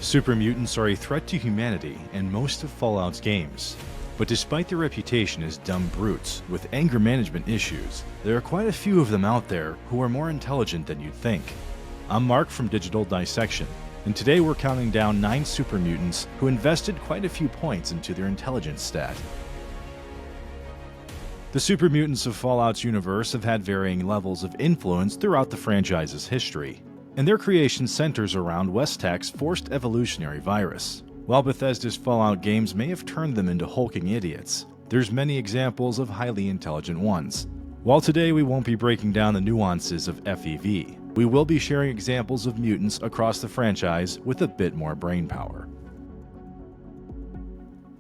Super Mutants are a threat to humanity in most of Fallout's games. But despite their reputation as dumb brutes with anger management issues, there are quite a few of them out there who are more intelligent than you'd think. I'm Mark from Digital Dissection, and today we're counting down 9 super mutants who invested quite a few points into their intelligence stat. The super mutants of Fallout's universe have had varying levels of influence throughout the franchise's history, and their creation centers around Westtech's forced evolutionary virus. While Bethesda's Fallout games may have turned them into hulking idiots, there's many examples of highly intelligent ones. While today we won't be breaking down the nuances of FEV, we will be sharing examples of mutants across the franchise with a bit more brainpower.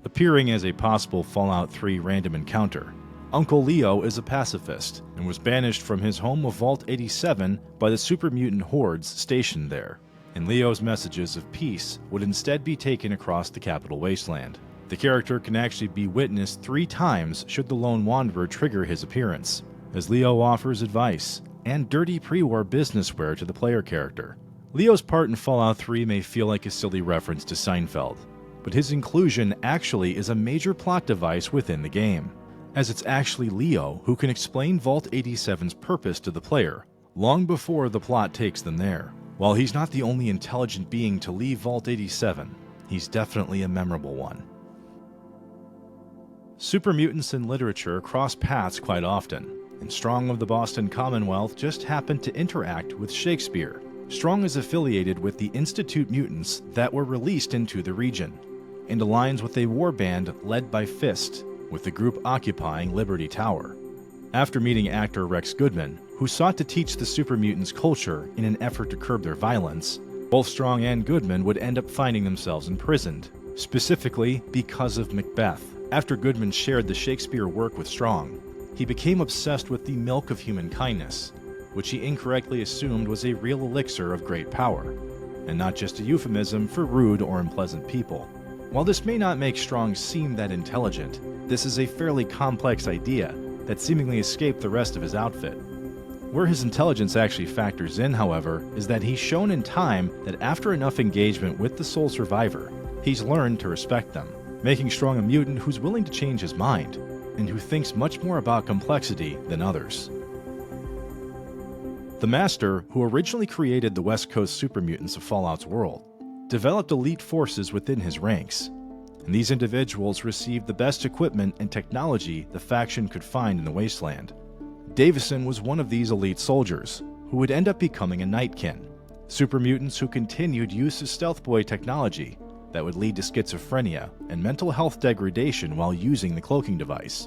Appearing as a possible Fallout 3 random encounter, Uncle Leo is a pacifist and was banished from his home of Vault 87 by the super mutant hordes stationed there, and Leo's messages of peace would instead be taken across the Capital Wasteland. The character can actually be witnessed 3 times should the Lone Wanderer trigger his appearance, as Leo offers advice and dirty pre-war businessware to the player character. Leo's part in Fallout 3 may feel like a silly reference to Seinfeld, but his inclusion actually is a major plot device within the game, as it's actually Leo who can explain Vault 87's purpose to the player long before the plot takes them there. While he's not the only intelligent being to leave Vault 87, he's definitely a memorable one. Super mutants in literature cross paths quite often, and Strong of the Boston Commonwealth just happened to interact with Shakespeare. Strong is affiliated with the Institute mutants that were released into the region, and aligns with a warband led by Fist, with the group occupying Liberty Tower. After meeting actor Rex Goodman, who sought to teach the super mutants culture in an effort to curb their violence, both Strong and Goodman would end up finding themselves imprisoned, specifically because of Macbeth. After Goodman shared the Shakespeare work with Strong, he became obsessed with the milk of human kindness, which he incorrectly assumed was a real elixir of great power, and not just a euphemism for rude or unpleasant people. While this may not make Strong seem that intelligent, this is a fairly complex idea that seemingly escaped the rest of his outfit. Where his intelligence actually factors in, however, is that he's shown in time that after enough engagement with the sole survivor, he's learned to respect them, making Strong a mutant who's willing to change his mind, and who thinks much more about complexity than others. The Master, who originally created the West Coast super mutants of Fallout's world, developed elite forces within his ranks, and these individuals received the best equipment and technology the faction could find in the wasteland. Davison was one of these elite soldiers, who would end up becoming a Nightkin, super mutants who continued use of Stealth Boy technology that would lead to schizophrenia and mental health degradation while using the cloaking device.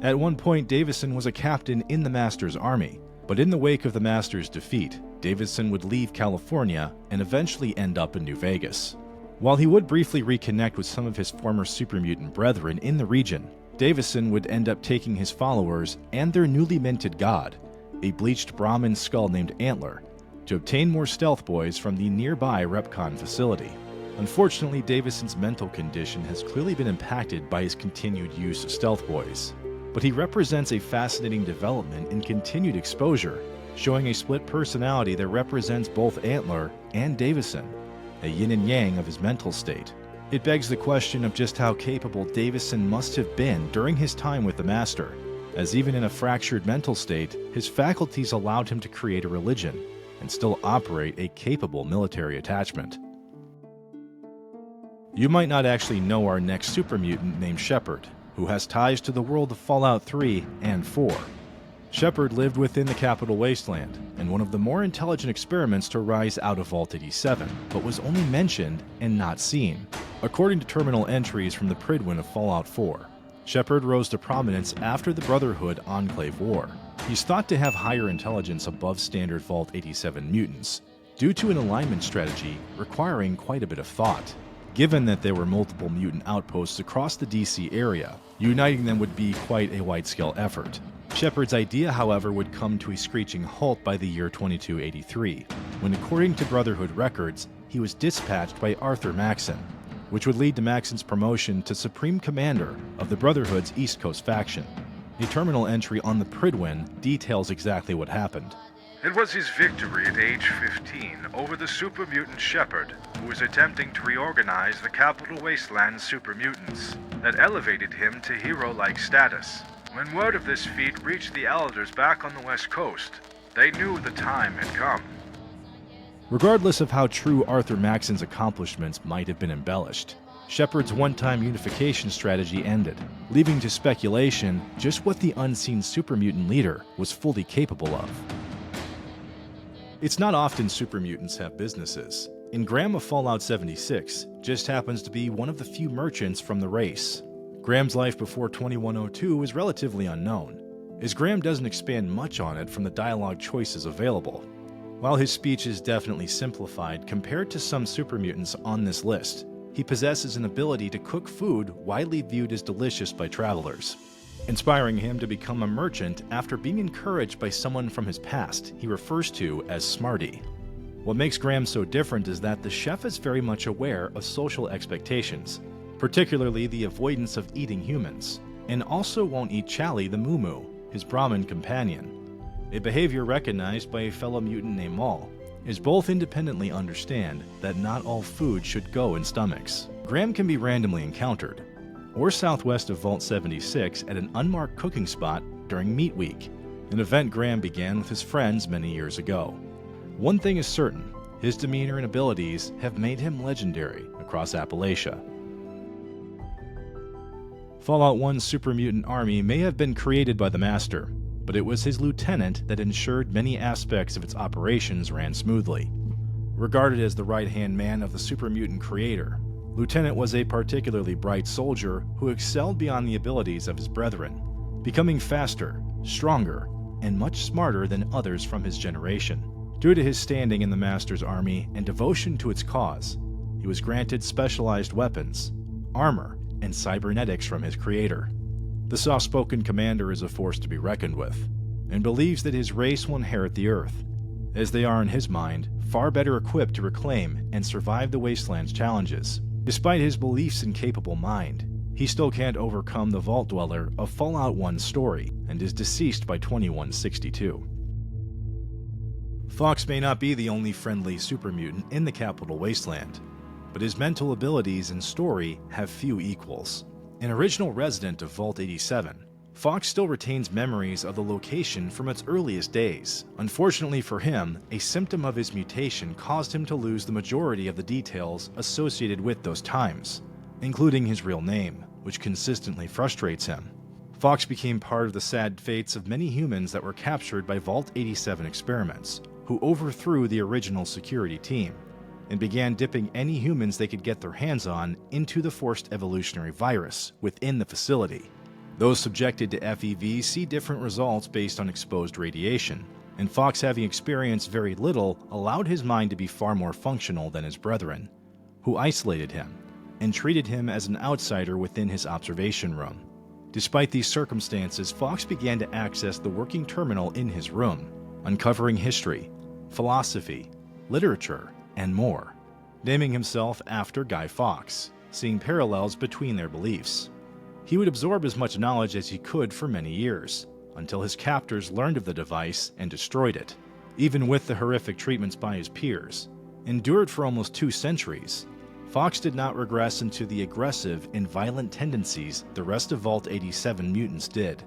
At one point, Davison was a captain in the Master's army, but in the wake of the Master's defeat, Davison would leave California and eventually end up in New Vegas. While he would briefly reconnect with some of his former super mutant brethren in the region, Davison would end up taking his followers and their newly minted god, a bleached Brahmin skull named Antler, to obtain more Stealth Boys from the nearby Repcon facility. Unfortunately, Davison's mental condition has clearly been impacted by his continued use of Stealth Boys, but he represents a fascinating development in continued exposure, showing a split personality that represents both Antler and Davison, a yin and yang of his mental state. It begs the question of just how capable Davison must have been during his time with the Master, as even in a fractured mental state, his faculties allowed him to create a religion and still operate a capable military attachment. You might not actually know our next super mutant named Shepard, who has ties to the world of Fallout 3 and 4. Shepard lived within the Capital Wasteland, and one of the more intelligent experiments to rise out of Vault 87, but was only mentioned and not seen. According to terminal entries from the Prydwen of Fallout 4, Shepard rose to prominence after the Brotherhood Enclave War. He's thought to have higher intelligence above standard Vault 87 mutants, due to an alignment strategy requiring quite a bit of thought. Given that there were multiple mutant outposts across the DC area, uniting them would be quite a wide-scale effort. Shepard's idea, however, would come to a screeching halt by the year 2283, when according to Brotherhood records, he was dispatched by Arthur Maxon, which would lead to Maxon's promotion to Supreme Commander of the Brotherhood's East Coast faction. A terminal entry on the Prydwen details exactly what happened. It was his victory at age 15 over the super mutant Shepard who was attempting to reorganize the Capital Wasteland's Super Mutants, that elevated him to hero-like status. When word of this feat reached the elders back on the West Coast, they knew the time had come. Regardless of how true Arthur Maxon's accomplishments might have been embellished, Shepard's one-time unification strategy ended, leaving to speculation just what the unseen super mutant leader was fully capable of. It's not often super mutants have businesses, and Graham of Fallout 76 just happens to be one of the few merchants from the race. Graham's life before 2102 is relatively unknown, as Graham doesn't expand much on it from the dialogue choices available. While his speech is definitely simplified compared to some super mutants on this list, he possesses an ability to cook food widely viewed as delicious by travelers, inspiring him to become a merchant after being encouraged by someone from his past he refers to as Smarty. What makes Graham so different is that the chef is very much aware of social expectations, particularly the avoidance of eating humans, and also won't eat Chali the Moo, his Brahmin companion, a behavior recognized by a fellow mutant named Maul, as both independently understand that not all food should go in stomachs. Graham can be randomly encountered, or southwest of Vault 76 at an unmarked cooking spot during Meat Week, an event Graham began with his friends many years ago. One thing is certain, his demeanor and abilities have made him legendary across Appalachia. Fallout 1's super mutant army may have been created by the Master, but it was his lieutenant that ensured many aspects of its operations ran smoothly. Regarded as the right-hand man of the super mutant creator, Lieutenant was a particularly bright soldier who excelled beyond the abilities of his brethren, becoming faster, stronger, and much smarter than others from his generation. Due to his standing in the Master's army and devotion to its cause, he was granted specialized weapons, armor, and cybernetics from his creator. The soft-spoken commander is a force to be reckoned with, and believes that his race will inherit the Earth, as they are in his mind far better equipped to reclaim and survive the Wasteland's challenges. Despite his beliefs and capable mind, he still can't overcome the Vault Dweller of Fallout 1's story, and is deceased by 2162. Fox may not be the only friendly super mutant in the Capital Wasteland, but his mental abilities and story have few equals. An original resident of Vault 87, Fox still retains memories of the location from its earliest days. Unfortunately for him, a symptom of his mutation caused him to lose the majority of the details associated with those times, including his real name, which consistently frustrates him. Fox became part of the sad fates of many humans that were captured by Vault 87 experiments, who overthrew the original security team, and began dipping any humans they could get their hands on into the forced evolutionary virus within the facility. Those subjected to FEV see different results based on exposed radiation, and Fox, having experienced very little, allowed his mind to be far more functional than his brethren, who isolated him and treated him as an outsider within his observation room. Despite these circumstances, Fox began to access the working terminal in his room, uncovering history, philosophy, literature, and more, naming himself after Guy Fawkes, seeing parallels between their beliefs. He would absorb as much knowledge as he could for many years, until his captors learned of the device and destroyed it. Even with the horrific treatments by his peers, endured for almost 2 centuries, Fawkes did not regress into the aggressive and violent tendencies the rest of Vault 87 mutants did.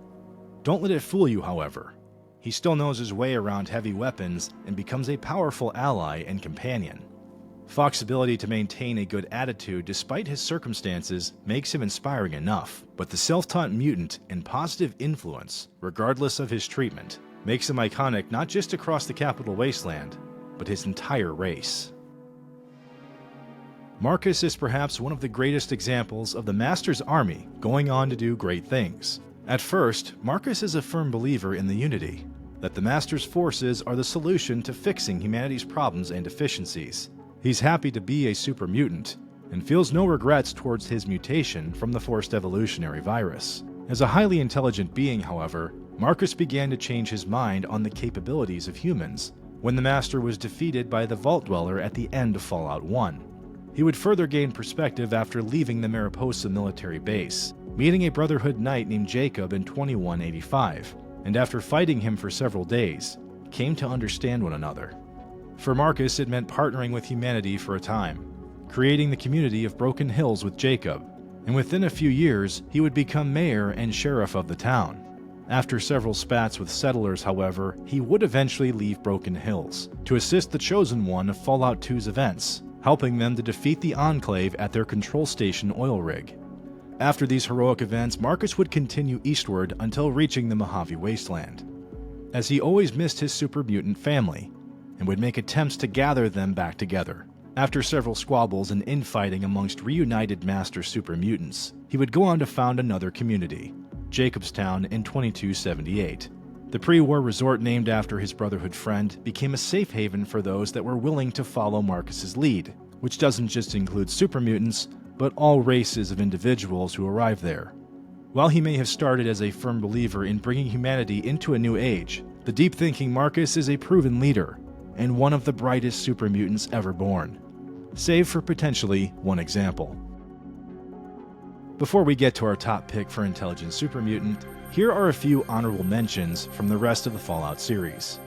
Don't let it fool you, however. He still knows his way around heavy weapons and becomes a powerful ally and companion. Fox's ability to maintain a good attitude despite his circumstances makes him inspiring enough, but the self-taught mutant and positive influence, regardless of his treatment, makes him iconic not just across the Capital Wasteland, but his entire race. Marcus is perhaps one of the greatest examples of the Master's army going on to do great things. At first, Marcus is a firm believer in the Unity, that the Master's forces are the solution to fixing humanity's problems and deficiencies. He's happy to be a super mutant, and feels no regrets towards his mutation from the forced evolutionary virus. As a highly intelligent being, however, Marcus began to change his mind on the capabilities of humans when the Master was defeated by the Vault Dweller at the end of Fallout 1. He would further gain perspective after leaving the Mariposa military base, meeting a Brotherhood knight named Jacob in 2185, and after fighting him for several days, came to understand one another. For Marcus, it meant partnering with humanity for a time, creating the community of Broken Hills with Jacob, and within a few years, he would become mayor and sheriff of the town. After several spats with settlers, however, he would eventually leave Broken Hills to assist the Chosen One of Fallout 2's events, helping them to defeat the Enclave at their control station oil rig. After these heroic events, Marcus would continue eastward until reaching the Mojave Wasteland, as he always missed his super mutant family, and would make attempts to gather them back together. After several squabbles and infighting amongst reunited master super mutants, he would go on to found another community, Jacobstown, in 2278. The pre-war resort named after his Brotherhood friend became a safe haven for those that were willing to follow Marcus's lead, which doesn't just include super mutants, but all races of individuals who arrive there. While he may have started as a firm believer in bringing humanity into a new age, the deep-thinking Marcus is a proven leader, and one of the brightest super mutants ever born, save for potentially one example. Before we get to our top pick for Intelligent Super Mutant, here are a few honorable mentions from the rest of the Fallout series.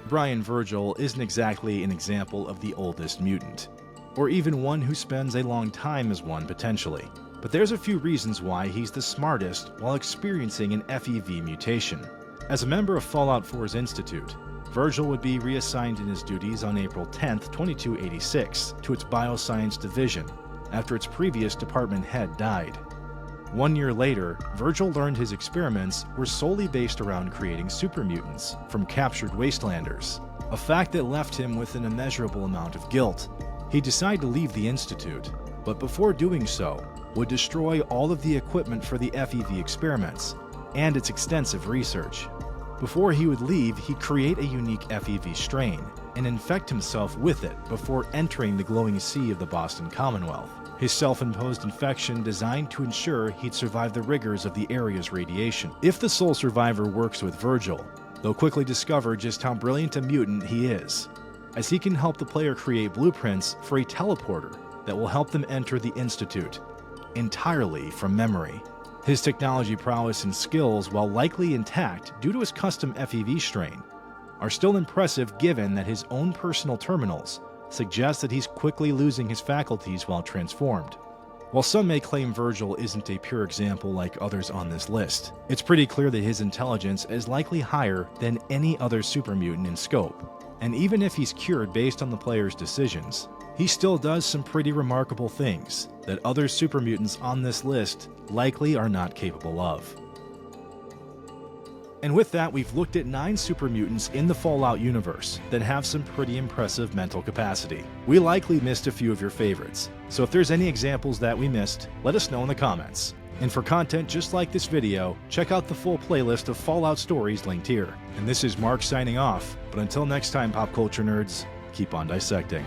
Brian Virgil isn't exactly an example of the oldest mutant, or even one who spends a long time as one potentially, but there's a few reasons why he's the smartest while experiencing an FEV mutation. As a member of Fallout 4's Institute, Virgil would be reassigned in his duties on April 10, 2286, to its Bioscience Division, after its previous department head died. 1 year later, Virgil learned his experiments were solely based around creating super mutants from captured wastelanders, a fact that left him with an immeasurable amount of guilt. He decided to leave the Institute, but before doing so, would destroy all of the equipment for the FEV experiments and its extensive research. Before he would leave, he'd create a unique FEV strain and infect himself with it before entering the glowing sea of the Boston Commonwealth. His self-imposed infection designed to ensure he'd survive the rigors of the area's radiation. If the sole survivor works with Virgil, they'll quickly discover just how brilliant a mutant he is, as he can help the player create blueprints for a teleporter that will help them enter the Institute, entirely from memory. His technology prowess and skills, while likely intact due to his custom FEV strain, are still impressive given that his own personal terminals suggest that he's quickly losing his faculties while transformed. While some may claim Virgil isn't a pure example like others on this list, it's pretty clear that his intelligence is likely higher than any other super mutant in scope. And even if he's cured based on the player's decisions, he still does some pretty remarkable things that other super mutants on this list likely are not capable of. And with that, we've looked at 9 super mutants in the Fallout universe that have some pretty impressive mental capacity. We likely missed a few of your favorites, so if there's any examples that we missed, let us know in the comments. And for content just like this video, check out the full playlist of Fallout stories linked here. And this is Mark signing off, but until next time, pop culture nerds, keep on dissecting.